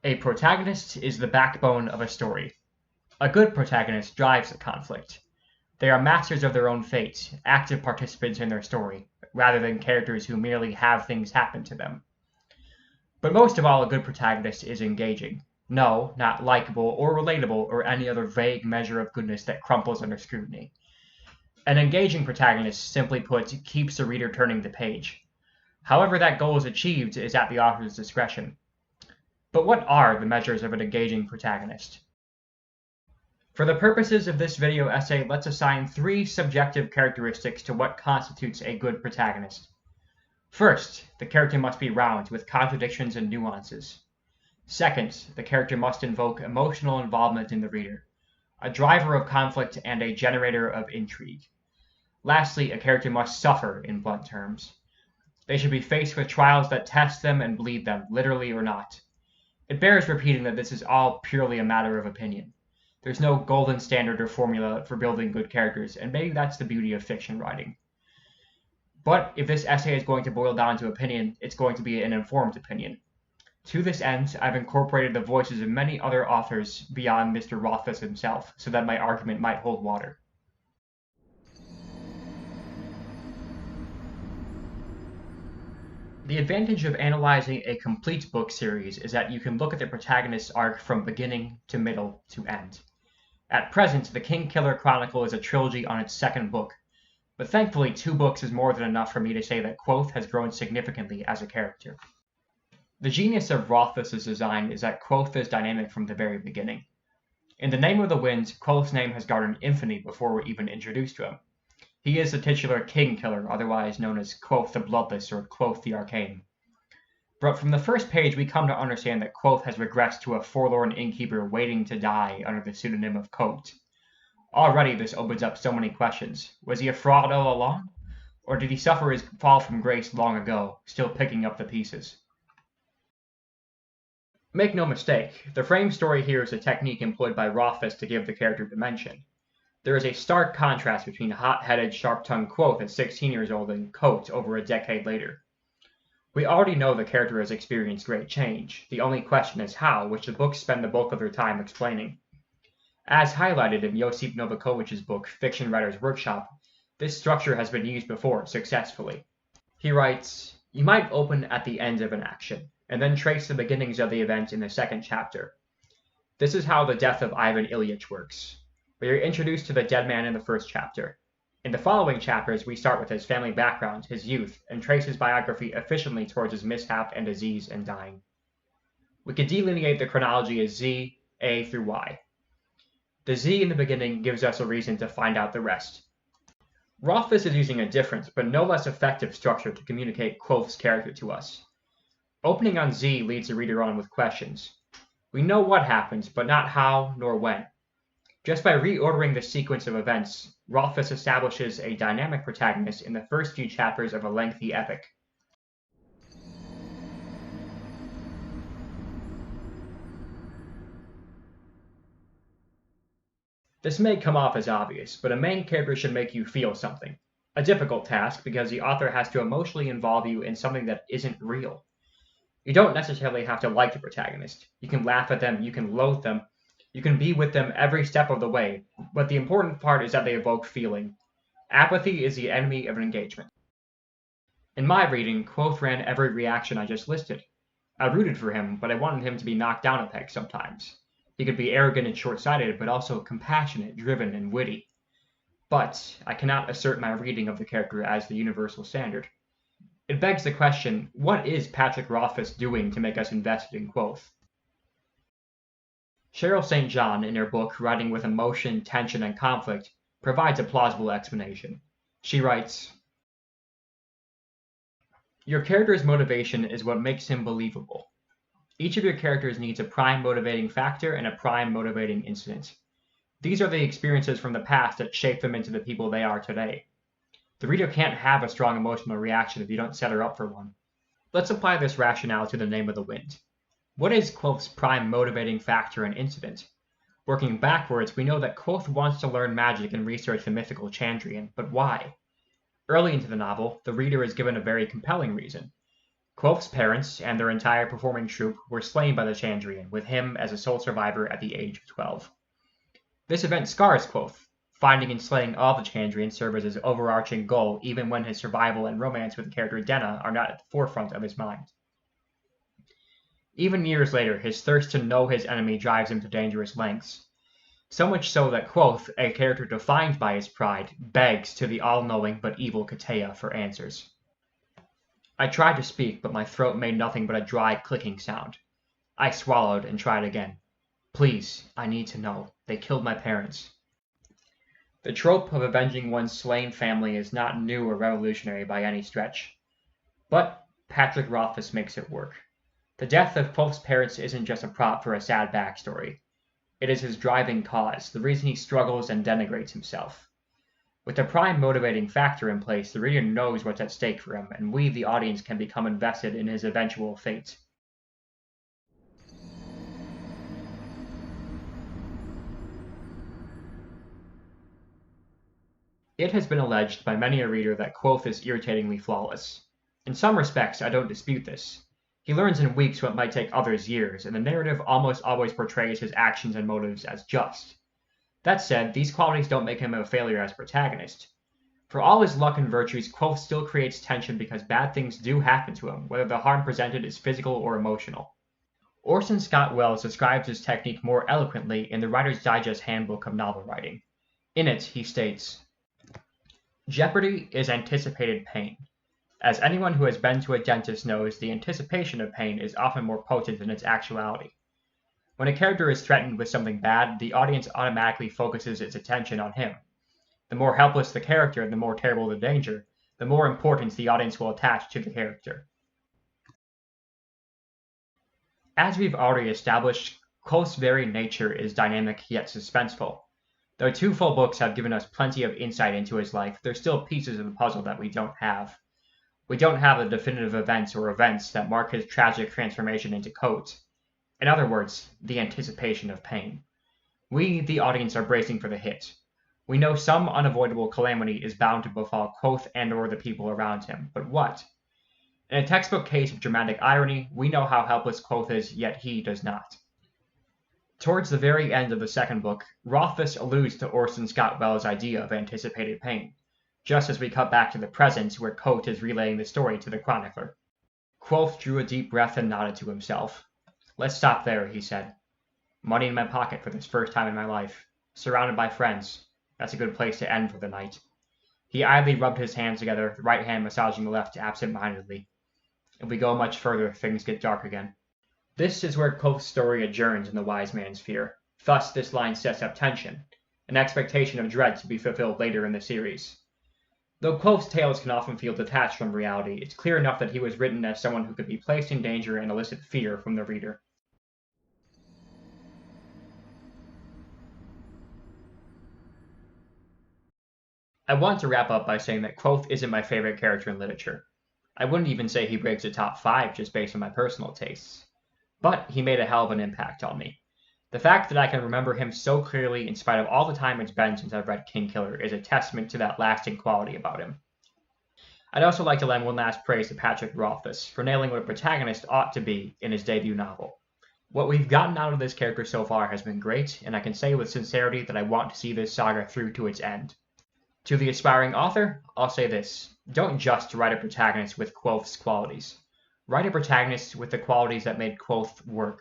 A protagonist is the backbone of a story. A good protagonist drives the conflict. They are masters of their own fate, active participants in their story, rather than characters who merely have things happen to them. But most of all, a good protagonist is engaging. No, not likable or relatable or any other vague measure of goodness that crumples under scrutiny. An engaging protagonist, simply put, keeps the reader turning the page. However that goal is achieved is at the author's discretion. But what are the measures of an engaging protagonist? For the purposes of this video essay, let's assign 3 subjective characteristics to what constitutes a good protagonist. First, the character must be round, with contradictions and nuances. Second, the character must invoke emotional involvement in the reader, a driver of conflict and a generator of intrigue. Lastly, a character must suffer, in blunt terms. They should be faced with trials that test them and bleed them, literally or not. It bears repeating that this is all purely a matter of opinion. There's no golden standard or formula for building good characters, and maybe that's the beauty of fiction writing. But if this essay is going to boil down to opinion, it's going to be an informed opinion. To this end, I've incorporated the voices of many other authors beyond Mr. Rothfuss himself, so that my argument might hold water. The advantage of analyzing a complete book series is that you can look at the protagonist's arc from beginning to middle to end. At present, the Kingkiller Chronicle is a trilogy on its 2nd book, but thankfully 2 books is more than enough for me to say that Kvothe has grown significantly as a character. The genius of Rothfuss's design is that Kvothe is dynamic from the very beginning. In The Name of the Wind, Kvothe's name has garnered infamy before we're even introduced to him. He is the titular Kingkiller, otherwise known as Kvothe the Bloodless or Kvothe the Arcane. But from the first page, we come to understand that Kvothe has regressed to a forlorn innkeeper waiting to die under the pseudonym of Kvothe. Already this opens up so many questions. Was he a fraud all along? Or did he suffer his fall from grace long ago, still picking up the pieces? Make no mistake, the frame story here is a technique employed by Rothfuss to give the character dimension. There is a stark contrast between hot-headed, sharp-tongued Kvothe at 16 years old and Kvothe over a decade later. We already know the character has experienced great change. The only question is how, which the books spend the bulk of their time explaining. As highlighted in Josip Novakovic's book, Fiction Writer's Workshop, this structure has been used before successfully. He writes, "You might open at the end of an action, and then trace the beginnings of the event in the 2nd chapter. This is how the death of Ivan Ilyich works. We are introduced to the dead man in the 1st chapter. In the following chapters, we start with his family background, his youth, and trace his biography efficiently towards his mishap and disease and dying. We could delineate the chronology as Z, A through Y. The Z in the beginning gives us a reason to find out the rest." Rothfuss is using a different, but no less effective structure to communicate Kvothe's character to us. Opening on Z leads the reader on with questions. We know what happens, but not how nor when. Just by reordering the sequence of events, Rothfuss establishes a dynamic protagonist in the first few chapters of a lengthy epic. This may come off as obvious, but a main character should make you feel something. A difficult task because the author has to emotionally involve you in something that isn't real. You don't necessarily have to like the protagonist. You can laugh at them, you can loathe them, you can be with them every step of the way, but the important part is that they evoke feeling. Apathy is the enemy of engagement. In my reading, Kvothe ran every reaction I just listed. I rooted for him, but I wanted him to be knocked down a peg sometimes. He could be arrogant and short-sighted, but also compassionate, driven, and witty. But I cannot assert my reading of the character as the universal standard. It begs the question, what is Patrick Rothfuss doing to make us invested in Kvothe? Cheryl St. John, in her book Writing with Emotion, Tension, and Conflict, provides a plausible explanation. She writes, "Your character's motivation is what makes him believable. Each of your characters needs a prime motivating factor and a prime motivating incident. These are the experiences from the past that shape them into the people they are today. The reader can't have a strong emotional reaction if you don't set her up for one. Let's apply this rationale to The Name of the Wind. What is Kvothe's prime motivating factor and incident? Working backwards, we know that Kvothe wants to learn magic and research the mythical Chandrian, but why? Early into the novel, the reader is given a very compelling reason. Kvothe's parents and their entire performing troupe were slain by the Chandrian, with him as a sole survivor at the age of 12. This event scars Kvothe. Finding and slaying all the Chandrian serve as his overarching goal, even when his survival and romance with the character Denna are not at the forefront of his mind. Even years later, his thirst to know his enemy drives him to dangerous lengths. So much so that Kvothe, a character defined by his pride, begs to the all-knowing but evil Kvothe for answers. I tried to speak, but my throat made nothing but a dry, clicking sound. I swallowed and tried again. Please, I need to know. They killed my parents. The trope of avenging one's slain family is not new or revolutionary by any stretch. But Patrick Rothfuss makes it work. The death of Kvothe's parents isn't just a prop for a sad backstory. It is his driving cause, the reason he struggles and denigrates himself. With the prime motivating factor in place, the reader knows what's at stake for him, and we, the audience, can become invested in his eventual fate. It has been alleged by many a reader that Kvothe is irritatingly flawless. In some respects, I don't dispute this. He learns in weeks what might take others years, and the narrative almost always portrays his actions and motives as just. That said, these qualities don't make him a failure as protagonist. For all his luck and virtues, Kvothe still creates tension because bad things do happen to him, whether the harm presented is physical or emotional. Orson Scott Wells describes his technique more eloquently in the Writer's Digest Handbook of Novel Writing. In it, he states, "Jeopardy is anticipated pain. As anyone who has been to a dentist knows, the anticipation of pain is often more potent than its actuality. When a character is threatened with something bad, the audience automatically focuses its attention on him. The more helpless the character, the more terrible the danger, the more importance the audience will attach to the character." As we've already established, Kvothe's very nature is dynamic yet suspenseful. Though 2 full books have given us plenty of insight into his life, there's still pieces of the puzzle that we don't have. We don't have the definitive events or events that mark his tragic transformation into Kvothe. In other words, the anticipation of pain. We, the audience, are bracing for the hit. We know some unavoidable calamity is bound to befall Kvothe and/or the people around him, but what? In a textbook case of dramatic irony, we know how helpless Kvothe is, yet he does not. Towards the very end of the second book, Rothfuss alludes to Orson Scott Wells' idea of anticipated pain, just as we cut back to the present where Kvothe is relaying the story to the chronicler. Kvothe drew a deep breath and nodded to himself. "Let's stop there," he said. "Money in my pocket for this first time in my life. Surrounded by friends. That's a good place to end for the night." He idly rubbed his hands together, the right hand massaging the left absent-mindedly. If we go much further, things get dark again. This is where Kvothe's story adjourns in the wise man's fear. Thus, this line sets up tension, an expectation of dread to be fulfilled later in the series. Though Kvothe's tales can often feel detached from reality, it's clear enough that he was written as someone who could be placed in danger and elicit fear from the reader. I want to wrap up by saying that Kvothe isn't my favorite character in literature. I wouldn't even say he breaks the top 5 just based on my personal tastes. But he made a hell of an impact on me. The fact that I can remember him so clearly in spite of all the time it's been since I've read Kingkiller is a testament to that lasting quality about him. I'd also like to lend one last praise to Patrick Rothfuss for nailing what a protagonist ought to be in his debut novel. What we've gotten out of this character so far has been great, and I can say with sincerity that I want to see this saga through to its end. To the aspiring author, I'll say this: don't just write a protagonist with Kvothe's qualities. Write a protagonist with the qualities that made Kvothe work.